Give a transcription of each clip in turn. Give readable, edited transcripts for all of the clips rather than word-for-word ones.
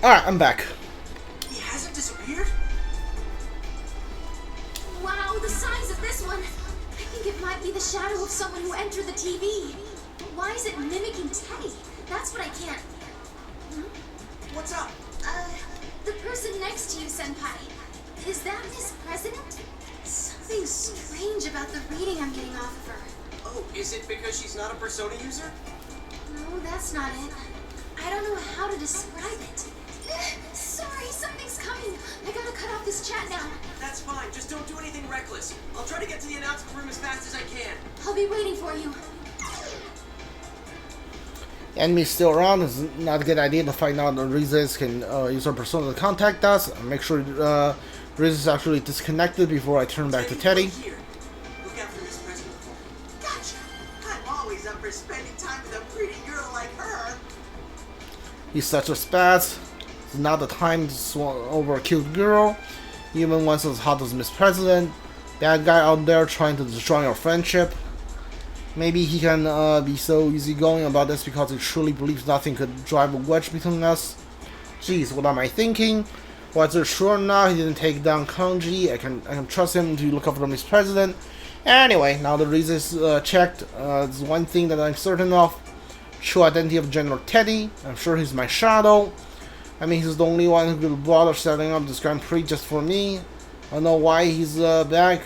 Alright, I'm back. He hasn't disappeared? Wow, the size of this one! I think it might be the shadow of someone who entered the TV. But why is it mimicking Teddy? That's what I can't... What's up? The person next to you, Senpai. Is that Miss President? Something strange about the reading I'm getting off of her. Oh, is it because she's not a Persona user? No, that's not it. I don't know how to describe it. Sorry, something's coming. I gotta cut off this chat now. That's fine, just don't do anything reckless. I'll try to get to the announcement room as fast as I can. I'll be waiting for you. Enemy's still around. It's not a good idea to find out the Rizes can use our persona to contact us. Make sure Riz is actually disconnected before I turn back to Teddy. Here. Look out for Miss President. Gotcha. I'm always up for spending time with a pretty girl like her. He's such a spaz. It's not the time to swan over a cute girl, even once as hot as Miss President. Bad guy out there trying to destroy our friendship. Maybe he can be so easygoing about this because he truly believes nothing could drive a wedge between us. Jeez, what am I thinking? Whether true or not, he didn't take down Kanji. I can trust him to look after Miss President. Anyway, now the reason is checked. There's one thing that I'm certain of. True identity of General Teddy. I'm sure he's my shadow. I mean, he's the only one who could bother setting up this Grand Prix just for me. I don't know why he's back.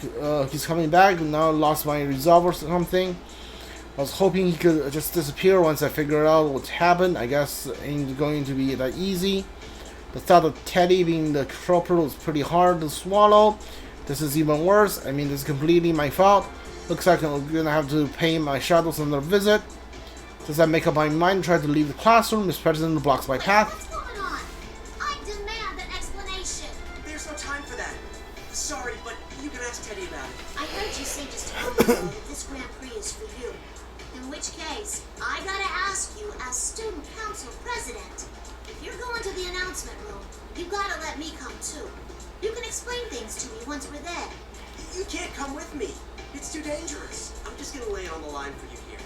He's coming back. Now I lost my resolve or something. I was hoping he could just disappear once I figured out what happened. I guess it ain't going to be that easy. The thought of Teddy being the culprit was pretty hard to swallow. This is even worse. I mean, this is completely my fault. Looks like I'm gonna have to pay my shadows another visit. Since I make up my mind, try to leave the classroom. Miss President blocks my path. What's going on? I demand an explanation. There's no time for that. Sorry, but you can ask Teddy about it. I heard you say just a moment ago that this Grand Prix is for you. In which case, I gotta ask you, as Student Council President, if you're going to the announcement room, you gotta let me come too. You can explain things to me once we're there. You can't come with me. It's too dangerous. I'm just gonna lay it on the line for you here.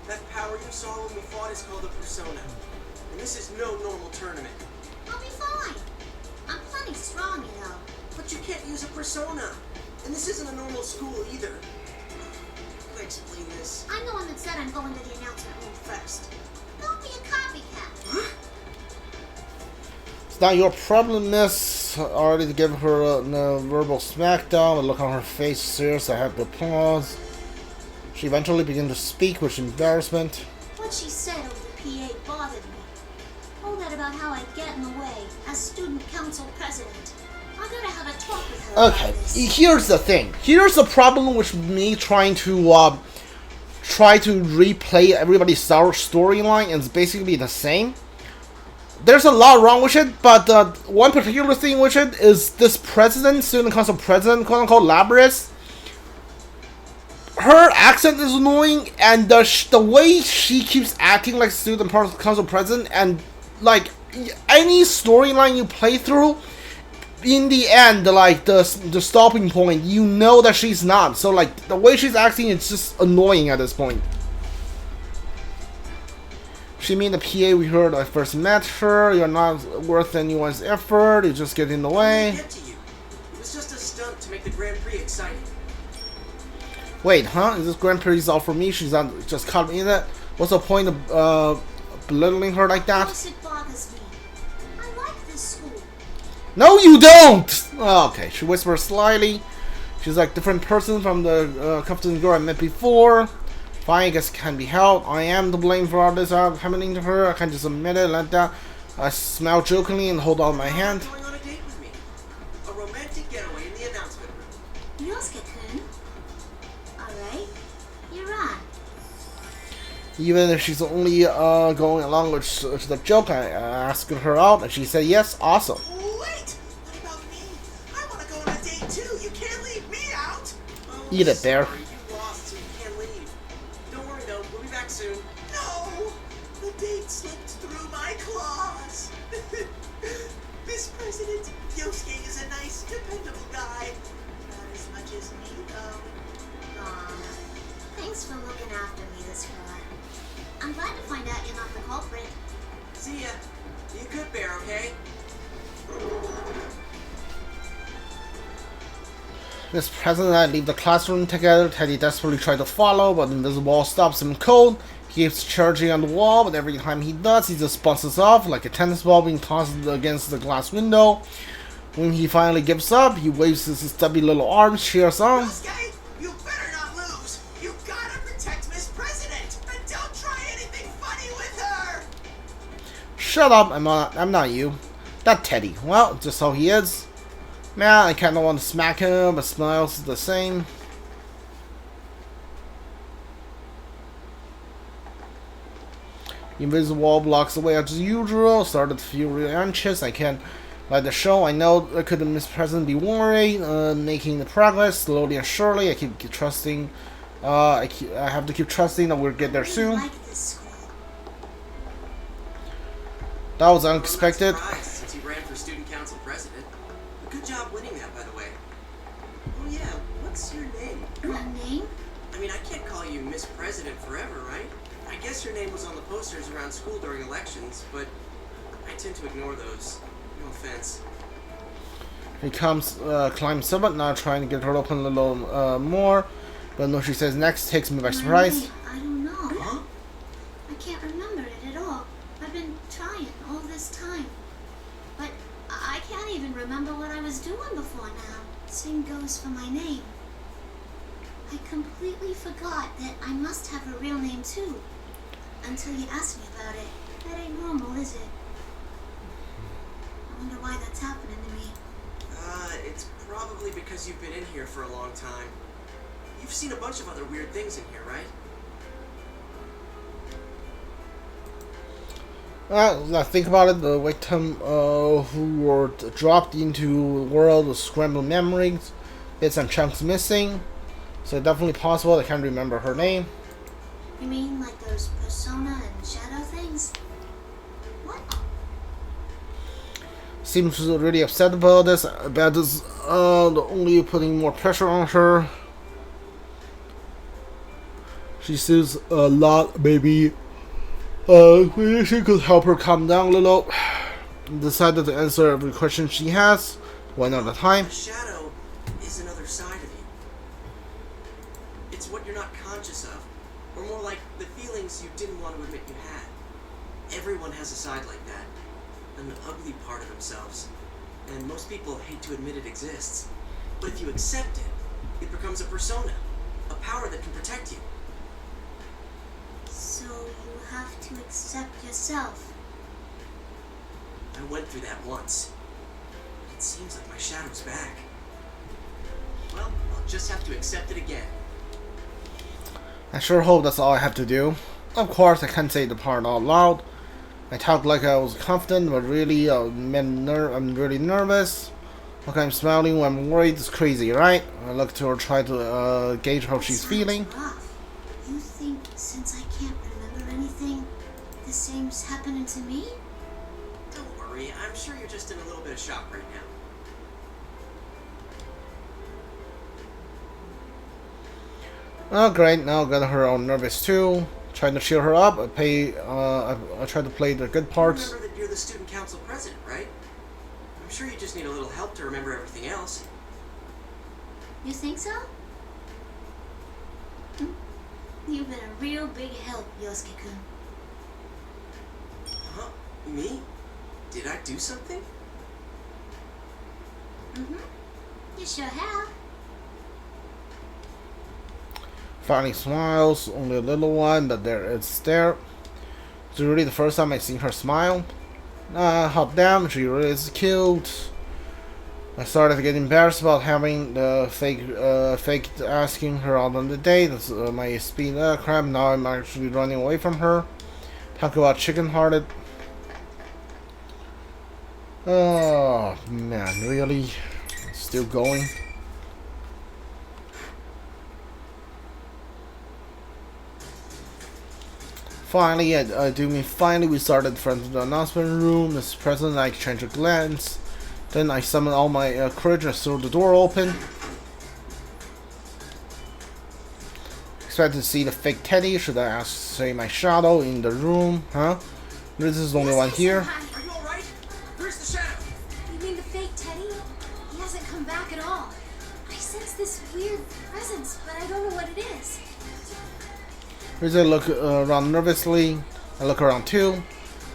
That power you saw when we fought is called a Persona. And this is no normal tournament. I'll be fine. I'm plenty strong, you know. But you can't use a Persona. And this isn't a normal school either. How can I explain this? I'm the one that said I'm going to the announcement room first. Don't be a copycat. Huh? It's not your problem, miss. Already to give her a verbal smackdown. The look on her face, serious. I have to pause. She eventually began to speak with embarrassment. What she said over the PA bothered me. All that about how I get in the way as Student Council President. I gotta have a talk with her Okay, about this. here's the thing. Here's the problem with me trying to replay everybody's storyline, and it's basically the same. There's a lot wrong with it, but one particular thing with it is this president, Student Council President, quote unquote, Labris. Her accent is annoying, and the way she keeps acting like Student Council President, and like any storyline you play through, in the end, like the stopping point, you know that she's not. So like the way she's acting, it's just annoying at this point. She mean the PA we heard when I first met her. You're not worth anyone's effort. You just get in the way. Get to you. It was just a stunt to make the Grand Prix exciting. Wait, huh? Is this Grand Prix all for me? She's not just caught in it. What's the point of belittling her like Of that? course it bothers me. I like this school. No, you don't! Oh, okay, she whispers slyly. She's like a different person from the confident girl I met before. Fine, I guess can be helped. I am to blame for all this happening to her. I can't just admit it like that. I smile jokingly and hold out my hand. Going on a date with me. A romantic getaway in the announcement room. Yosuke-kun. Alright, you're on. Even if she's only going along with the joke, I asked her out and she said yes, awesome. Wait! What about me? I want to go on a date too. You can't leave me out. Oh, Eat it, bear. sorry, you lost, so you can't leave. Don't worry though, we'll be back soon. No! The date slipped through my claws. Miss President, Yosuke is a nice, dependable guy. Not as much as me though. Aw, thanks for looking after me this far. I'm glad to find out you're not the culprit. See ya. Be a good bear, okay? Miss President and I leave the classroom together. Teddy desperately tries to follow, but the invisible wall stops him cold. He keeps charging on the wall, but every time he does, he just bounces off like a tennis ball being tossed against the glass window. When he finally gives up, he waves his stubby little arms, cheers on. Yosuke, you better not lose. You gotta protect Miss President, and don't try anything funny with her. Shut up, I'm not you. That Teddy. Well, just how he is. Man, I kinda want to smack him, but smiles the same. The invisible wall blocks the way as usual. Started to feel really anxious. I can't let the show. I know could the Miss President be worried? Making the progress slowly and surely. I keep trusting. I have to keep trusting that we'll get there soon. That was unexpected. I'm not surprised, since you ran for student council president. Good job winning that, by the way. Oh yeah, what's your name? My name? I mean, I can't call you Miss President forever, right? I guess your name was on the posters around school during elections, but I tend to ignore those. No offense. He climbs up, now trying to get her open a little more. But no, she says next, takes me by surprise. I don't know. Huh? I can't remember it at all. I've been trying all this time. But I can't even remember what I was doing before now. Same goes for my name. I completely forgot that I must have a real name too. Until you asked me about it. That ain't normal, is it? I wonder why that's happening to me. It's probably because you've been in here for a long time. You've seen a bunch of other weird things in here, right? Well, think about it. The victim who were dropped into a world with scrambled memories, bits and chunks missing. So definitely possible. I can't remember her name. You mean like those persona and shadow things? What? Seems really upset about this. That is only putting more pressure on her. She sees a lot, maybe. She could help her calm down a little. Decided to answer every question she has, one at a time. A shadow is another side of you. It's what you're not conscious of, or more like the feelings you didn't want to admit you had. Everyone has a side like that, an ugly part of themselves, and most people hate to admit it exists. But if you accept it, it becomes a persona, a power that can protect you. So you have to accept yourself. I went through that once. It seems like my shadow's back. Well, I'll just have to accept it again. I sure hope that's all I have to do. Of course, I can't say the part out loud. I talk like I was confident, but really, I'm really nervous. Look, I'm smiling when I'm worried. It's crazy, right? I look to her, try to gauge how she's feeling. Rough. You think since I can't remember anything, the same's happening to me? Don't worry, I'm sure you're just in a little bit of shock right now. Oh great, now I got her all nervous too. Trying to cheer her up. I try to play the good parts. Remember that you're the student council president, right? I'm sure you just need a little help to remember everything else. You think so? You've been a real big help, Yosuke-kun. Huh? Me? Did I do something? You sure have. Finally smiles, only a little one, but it's there. It's really the first time I've seen her smile. Hot damn, she really is cute. I started to get embarrassed about having the fake asking her out on the date. That's my speed crap. Now I'm actually running away from her. Talk about chicken-hearted. Oh man, really? Still going? Finally we started in front of the announcement room. Mr. President, I exchange a glance. Then I summon all my courage and throw the door open. Expected to see the fake Teddy. Should I ask say my shadow in the room? Huh? This is the only one here. Are you alright? Where's the shadow? You mean the fake Teddy? He hasn't come back at all. I sense this weird presence, but I don't know what it is. Rize look around nervously. I look around too.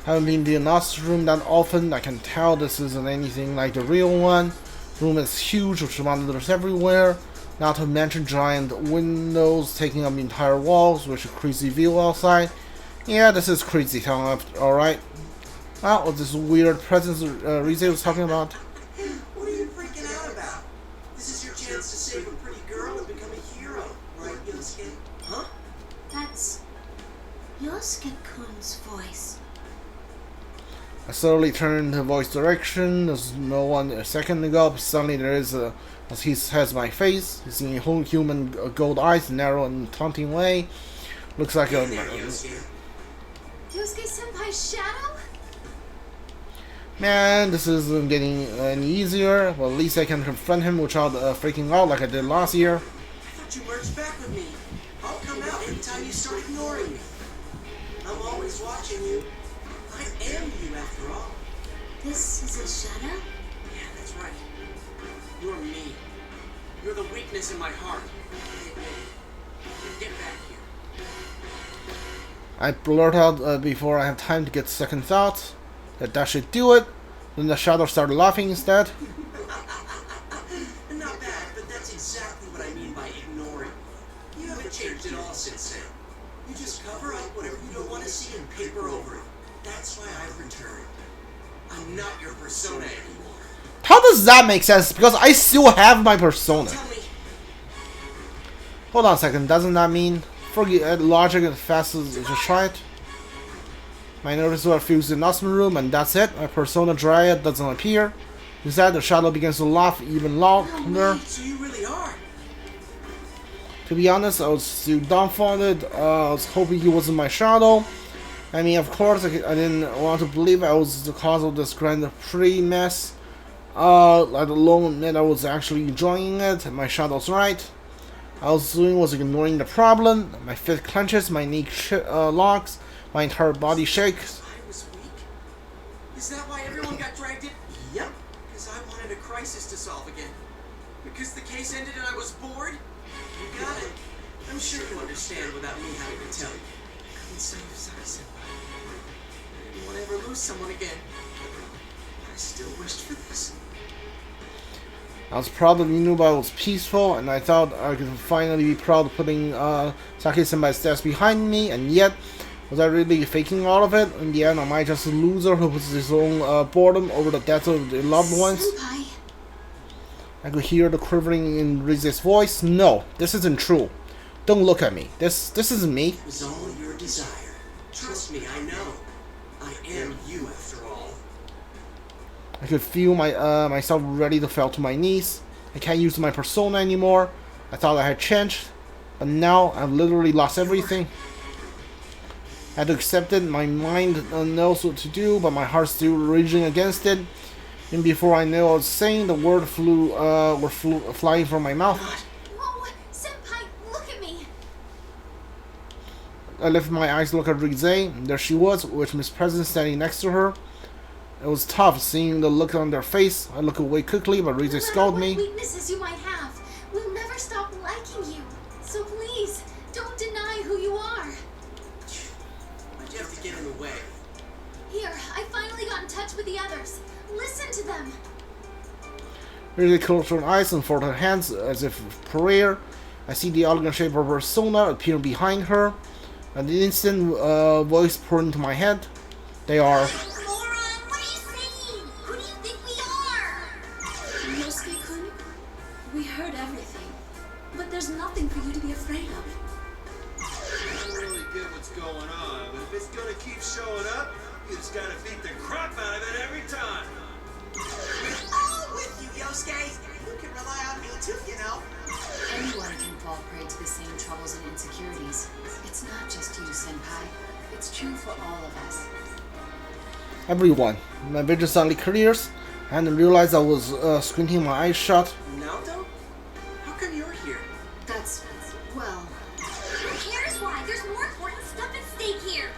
Haven't been in the analysis room that often. I can tell this isn't anything like the real one. Room is huge with monitors everywhere. Not to mention giant windows taking up the entire walls, with a crazy view outside. Yeah, this is crazy town, alright. Well, what's this weird presence Rize was talking about? What are you freaking out about? This is your chance to save a pretty girl and become a hero, right, Yosuke? Huh? That's Yosuke-kun's voice. I slowly turned the voice direction. There's no one a second ago, but suddenly there is a. As he has my face, he's seeing whole human gold eyes, narrow and taunting way. Looks like a. Yosuke Yosuke-senpai's shadow? Man, this isn't getting any easier. Well, at least I can confront him without freaking out like I did last year. I thought you merged back with me. I'll come out anytime you start ignoring me. I'm always watching you. I am you after all. This is a shadow? Yeah, that's right. You're me. You're the weakness in my heart. Get back here. I blurt out before I have time to get second thoughts that should do it. Then the shadow started laughing instead. Not bad, but that's exactly what I mean by ignoring. You haven't changed at all, Sensei. You just cover up whatever you don't want to see and paper over it. That's why I've returned. I'm not your persona anymore. How does that make sense? Because I still have my persona. Tell me. Hold on a second, doesn't that mean forget logic and fast as just try it? My notice will fuse the announcement room and that's it. My persona dryad doesn't appear. Instead the shadow begins to laugh even louder. So you really are. To be honest, I was still dumbfounded. I was hoping he wasn't my shadow. I mean, of course, I didn't want to believe I was the cause of this Grand Prix mess. Let alone admit I was actually enjoying it. My shadow's right. All I was doing was ignoring the problem. My fist clenches, my knee locks, my entire body shakes. I was weak? Is that why everyone got dragged in? Yep. Because I wanted a crisis to solve again. Because the case ended and I was bored? You got it. I'm sure you understand without me having to tell you. I couldn't save Saki-senpai. I didn't want to ever lose someone again. But I still wished for this. I was proud that Inaba was peaceful, and I thought I could finally be proud of putting Saki-senpai's death behind me, and yet, was I really faking all of it? In the end, am I just a loser who puts his own boredom over the deaths of their loved ones? Senpai. I could hear the quivering in Rize's voice. No, this isn't true. Don't look at me. This isn't me. It was all your desire. Trust me, I know. I am you after all. I could feel myself ready to fall to my knees. I can't use my persona anymore. I thought I had changed, but now I've literally lost everything. I had to accept it. My mind knows what to do, but my heart's still raging against it. And before I knew what I was saying, the word were flying from my mouth. Whoa, Senpai, look at me. I lifted my eyes to look at Rize, and there she was, with Miss President standing next to her. It was tough seeing the look on their face. I looked away quickly, but Rize scolded me. No matter what weaknesses you might have, we'll never stop liking you. So please, don't deny who you are. Why'd you have to get in the way? Here, I finally got in touch with the others. Listen to them. Rize closed her eyes and folded her hands as if prayer. I see the elegant shape of her persona appear behind her. At the instant, voice poured into my head. They are. Moron, what are you saying? Who do you think we are? Yosuke-kun, we heard everything, but there's nothing for you to be afraid of. I don't really get what's going on, but if it's gonna keep showing up, you just gotta beat the crap out of it every time. Oh, with you, Yosuke. You can rely on me too, you know. Anyone can fall prey to the same troubles and insecurities. It's not just you, Senpai. It's true for all of us. Everyone. My vision suddenly clears, and I realized I was squinting my eyes shut. Naoto? How come you're here? That's, well, Who cares why? There's more important stuff at stake here.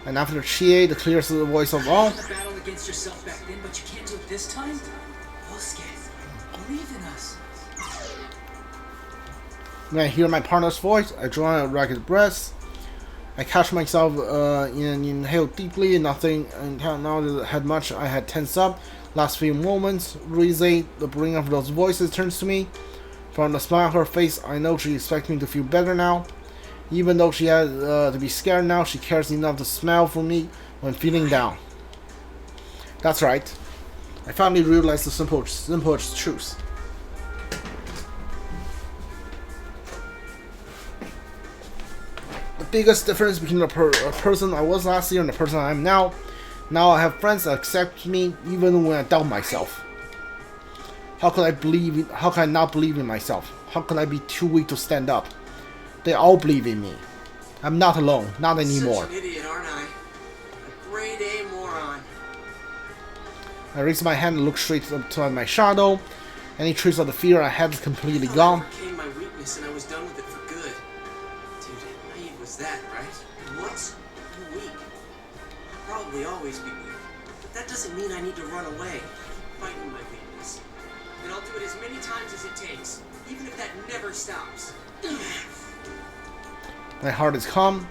And after Chie, the clearest voice of all, You battle against yourself back then, but you can't do it this time? Yosuke, believe in us. When I hear my partner's voice, I draw a ragged breath. I catch myself inhale deeply. Nothing until now that had much. I had tensed up. Last few moments, Rize, the bringer of those voices, turns to me. From the smile on her face, I know she expects me to feel better now. Even though she had to be scared now, she cares enough to smile for me when feeling down. That's right. I finally realized the simplest truth. The biggest difference between the person I was last year and the person I am now. Now I have friends that accept me even when I doubt myself. How can I not believe in myself? How can I be too weak to stand up? They all believe in me. I'm not alone, not anymore. Such an idiot, aren't I? A grade A moron. I raise my hand and look straight up to my shadow. Any trace of the fear I had is completely gone. I overcame my weakness and I was done with it for good. Dude, how naive was that, right? What? I'm weak. I'll probably always be weak. But that doesn't mean I need to run away. Fighting my weakness. And I'll do it as many times as it takes, even if that never stops. My heart is calm.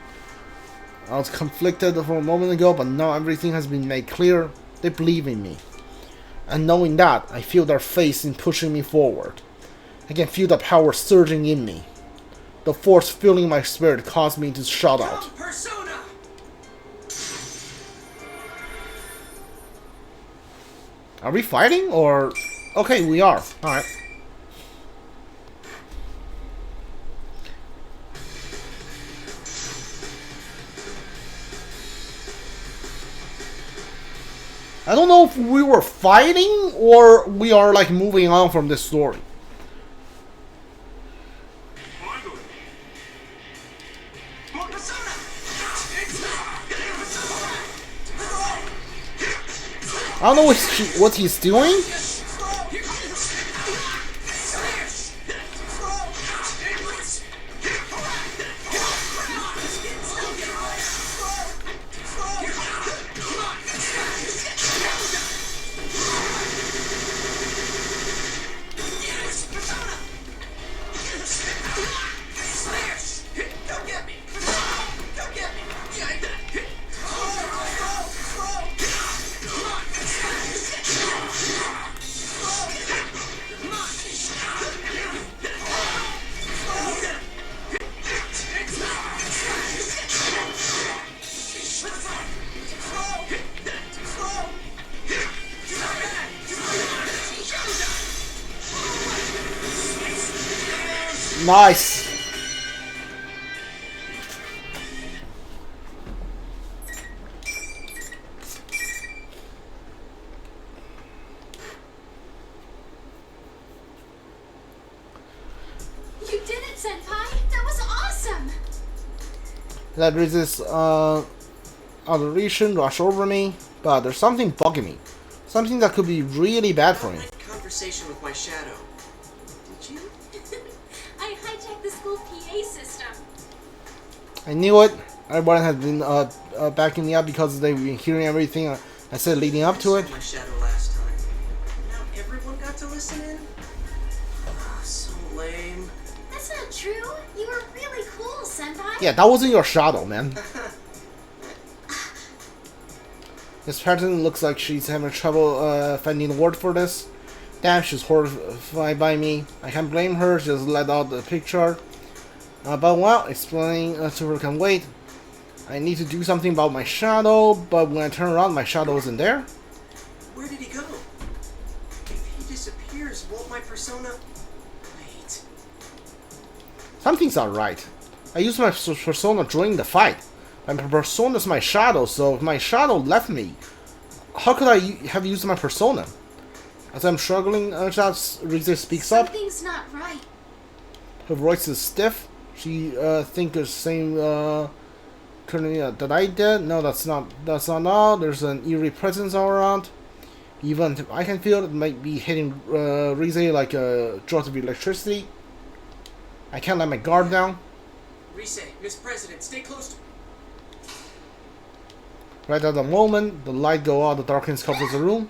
I was conflicted for a moment ago, but now everything has been made clear. They believe in me. And knowing that, I feel their faith in pushing me forward. I can feel the power surging in me. The force filling my spirit caused me to shout out. Persona! Are we fighting or... Okay, we are. Alright. I don't know if we were fighting or we are like moving on from this story. I don't know what he's doing. Nice. You did it, Senpai! That was awesome! That raises adoration rush over me, but there's something bugging me. Something that could be really bad for me. Conversation with my shadow. Did you? I hijacked the school PA system. I knew it. Everyone has been backing me up because they've been hearing everything I said leading up to it. My shadow last time. Now everyone got to listen in? Ah, so lame. That's not true. You were really cool, Senpai. Yeah, that wasn't your shadow, man. This pattern looks like she's having trouble finding a word for this. Damn, she's horrified by me. I can't blame her, she just let out the picture. But well, explaining to her can wait. I need to do something about my shadow, but when I turn around, my shadow isn't there. Where did he go? If he disappears, won't my persona... Wait. Something's not right. I used my persona during the fight. My persona is my shadow, so if my shadow left me, how could I have used my persona? As I'm struggling, Rize speaks up. Something's not right. Her voice is stiff. She thinks the same currently that I did. No, that's not all. There's an eerie presence all around. Even if I can feel it might be hitting Rize like a jolt of electricity. I can't let my guard down. Rise, Miss President, stay close to... Right at the moment, the light go out, the darkness covers the room.